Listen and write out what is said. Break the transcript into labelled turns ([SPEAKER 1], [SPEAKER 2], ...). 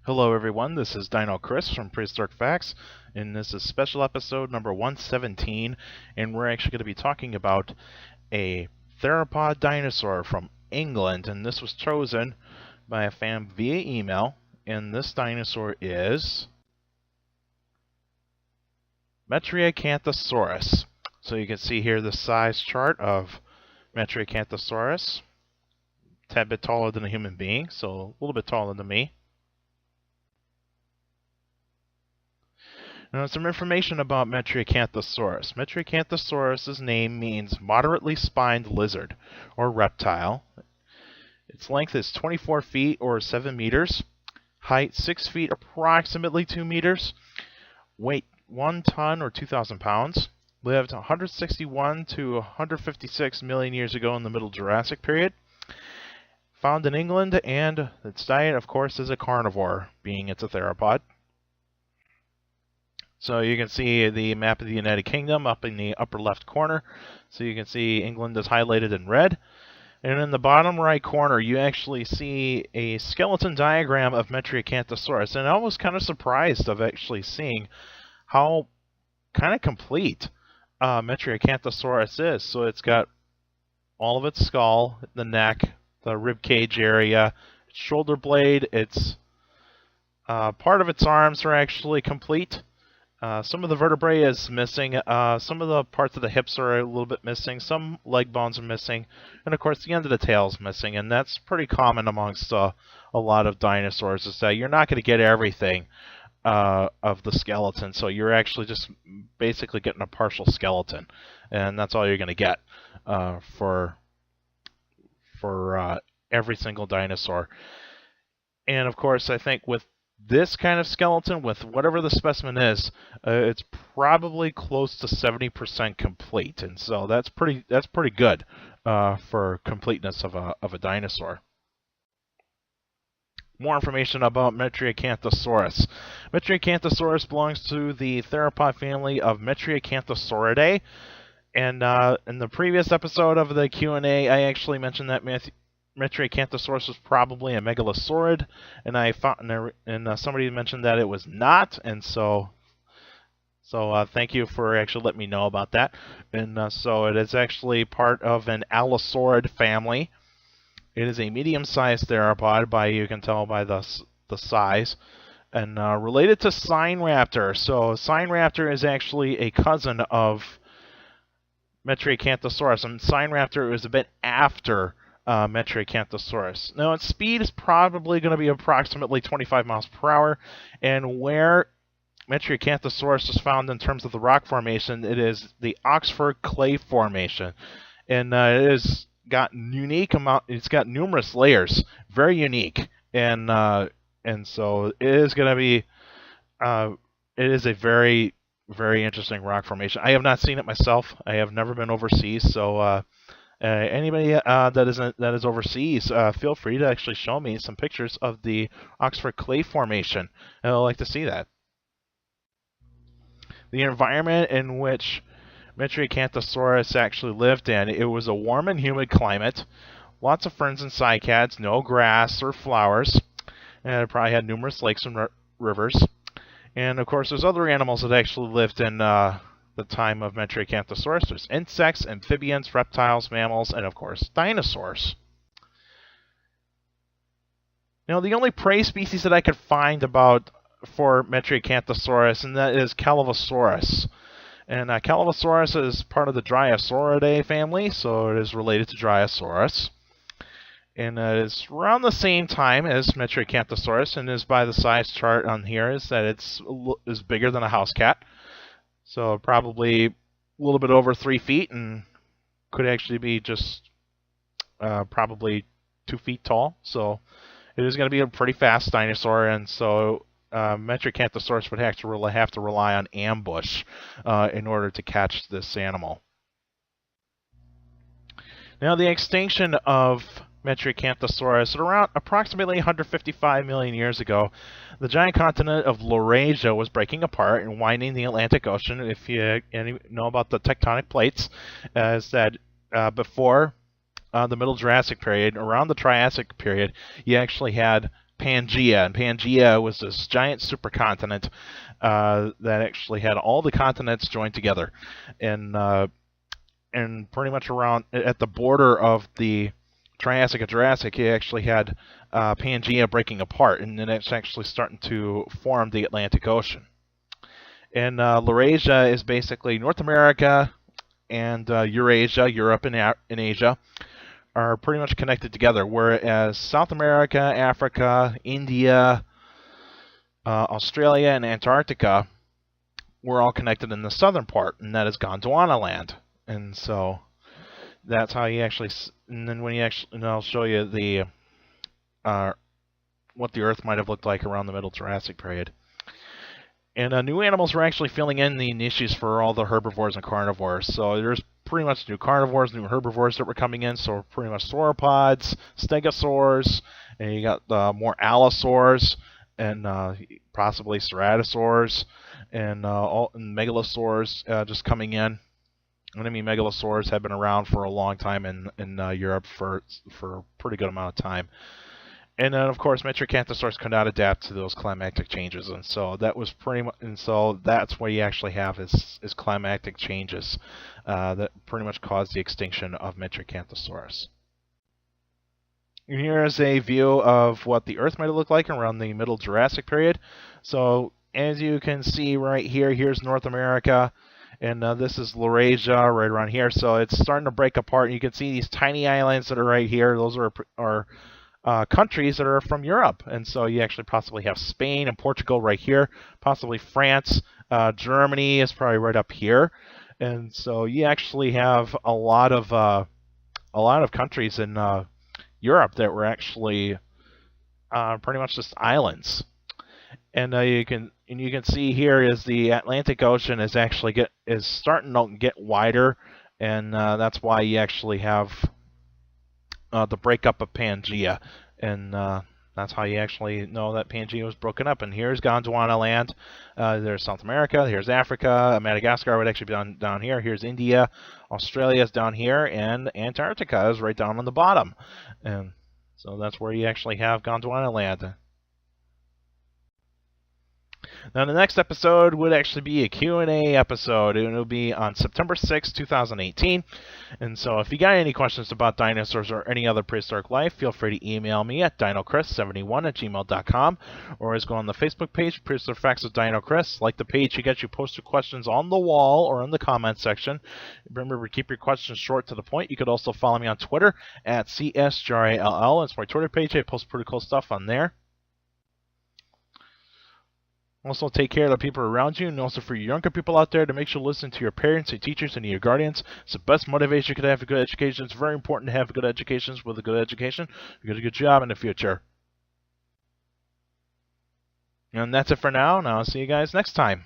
[SPEAKER 1] Hello everyone, this is Dino Chris from Prehistoric Facts, and this is special episode number 117, and we're actually going to be talking about a theropod dinosaur from England, and this was chosen by a fan via email, and this dinosaur is Metriacanthosaurus. So you can see here the size chart of Metriacanthosaurus, a tad bit taller than a human being, so a little bit taller than me. Now, some information about Metriacanthosaurus. Metriacanthosaurus' name means moderately spined lizard or reptile. Its length is 24 feet or 7 meters. Height 6 feet, approximately 2 meters. Weight 1 ton or 2,000 pounds. Lived 161 to 156 million years ago in the Middle Jurassic period. Found in England, and its diet, of course, is a carnivore, being it's a theropod. So you can see the map of the United Kingdom up in the upper left corner. So you can see England is highlighted in red. And in the bottom right corner, you actually see a skeleton diagram of Metriacanthosaurus. And I was kind of surprised of actually seeing how kind of complete Metriacanthosaurus is. So it's got all of its skull, the neck, the rib cage area, its shoulder blade, its part of its arms are actually complete. Some of the vertebrae is missing, some of the parts of the hips are a little bit missing, some leg bones are missing, and of course the end of the tail is missing, and that's pretty common amongst a lot of dinosaurs, is that you're not going to get everything of the skeleton, so you're actually just basically getting a partial skeleton, and that's all you're going to get for every single dinosaur. And of course, I think with this kind of skeleton, with whatever the specimen is, it's probably close to 70% complete, and so that's pretty good for completeness of a dinosaur. More information about Metriacanthosaurus. Metriacanthosaurus belongs to the theropod family of Metriacanthosauridae, and in the previous episode of the Q&A, I actually mentioned that Metriacanthosaurus was probably a megalosaurid, and I found somebody mentioned that it was not, and so thank you for actually letting me know about that. And so it is actually part of an allosaurid family. It is a medium-sized theropod, you can tell by the size, and related to Sinraptor. So Sinraptor is actually a cousin of Metriacanthosaurus, and Sinraptor is a bit after Metriacanthosaurus. Now, its speed is probably going to be approximately 25 miles per hour, and where Metriacanthosaurus is found in terms of the rock formation, it is the Oxford Clay Formation, and it has got it's got numerous layers, very unique, and so it is going to be it is a very, very interesting rock formation. I have not seen it myself. I have never been overseas, so anybody that is overseas, feel free to actually show me some pictures of the Oxford Clay Formation. I'd like to see that. The environment in which Metriacanthosaurus actually lived in, it was a warm and humid climate, lots of ferns and cycads, no grass or flowers, and it probably had numerous lakes and rivers. And of course, there's other animals that actually lived in the time of Metriacanthosaurus. There's insects, amphibians, reptiles, mammals, and of course dinosaurs. Now, the only prey species that I could find for Metriacanthosaurus, and that is Calavosaurus. And Calavosaurus is part of the Dryosauridae family, so it is related to Dryosaurus. And it is around the same time as Metriacanthosaurus, and is by the size chart on here is that it's bigger than a house cat. So probably a little bit over 3 feet, and could actually be just probably 2 feet tall. So it is going to be a pretty fast dinosaur, and so Metriacanthosaurus would have to rely on ambush in order to catch this animal. Now, the extinction of Metriacanthosaurus at around approximately 155 million years ago, the giant continent of Laurasia was breaking apart and winding the Atlantic Ocean. If you know about the tectonic plates, is that before the Middle Jurassic period, around the Triassic period, you actually had Pangea, and Pangea was this giant supercontinent that actually had all the continents joined together, and pretty much around at the border of the Triassic and Jurassic, you actually had Pangea breaking apart, and then it's actually starting to form the Atlantic Ocean. And Laurasia is basically North America and Eurasia, Europe and Asia, are pretty much connected together, whereas South America, Africa, India, Australia, and Antarctica were all connected in the southern part, and that is Gondwana land. And so that's how you actually, and then when you actually, and I'll show you the what the Earth might have looked like around the Middle Jurassic period. And new animals were actually filling in the niches for all the herbivores and carnivores. So there's pretty much new carnivores, new herbivores that were coming in. So pretty much sauropods, stegosaurs, and you got more allosaurs, and possibly ceratosaurs, and megalosaurs just coming in. And I mean, megalosaurs have been around for a long time in Europe for a pretty good amount of time. And then, of course, Metriacanthosaurus could not adapt to those climatic changes, and so that was pretty much. And so that's what you actually have is climatic changes that pretty much caused the extinction of Metriacanthosaurus. And here's a view of what the Earth might have looked like around the Middle Jurassic period. So as you can see right here, here's North America, and this is Laurasia right around here. So it's starting to break apart. And you can see these tiny islands that are right here. Those are countries that are from Europe, and so you actually possibly have Spain and Portugal right here, possibly France, Germany is probably right up here, and so you actually have a lot of countries in Europe that were actually pretty much just islands, and you can see here is the Atlantic Ocean is actually starting to get wider, and that's why you actually have the breakup of Pangea, and that's how you actually know that Pangea was broken up. And here's Gondwana land. There's South America. Here's Africa. Madagascar would actually be down here. Here's India. Australia is down here, and Antarctica is right down on the bottom. And so that's where you actually have Gondwana land. Now, the next episode would actually be a Q&A episode, and it'll be on September 6, 2018. And so if you got any questions about dinosaurs or any other prehistoric life, feel free to email me at dinochrist71@gmail.com, or always go on the Facebook page, Prehistoric Facts with Dino Chris. Like the page, you get your posted questions on the wall or in the comment section. Remember to keep your questions short to the point. You could also follow me on Twitter at CSGRALL. It's my Twitter page. I post pretty cool stuff on there. Also, take care of the people around you, and also for you younger people out there, to make sure to listen to your parents, your teachers, and your guardians. It's the best motivation you could have for good education. It's very important to have good educations. With a good education, you get a good job in the future. And that's it for now, and I'll see you guys next time.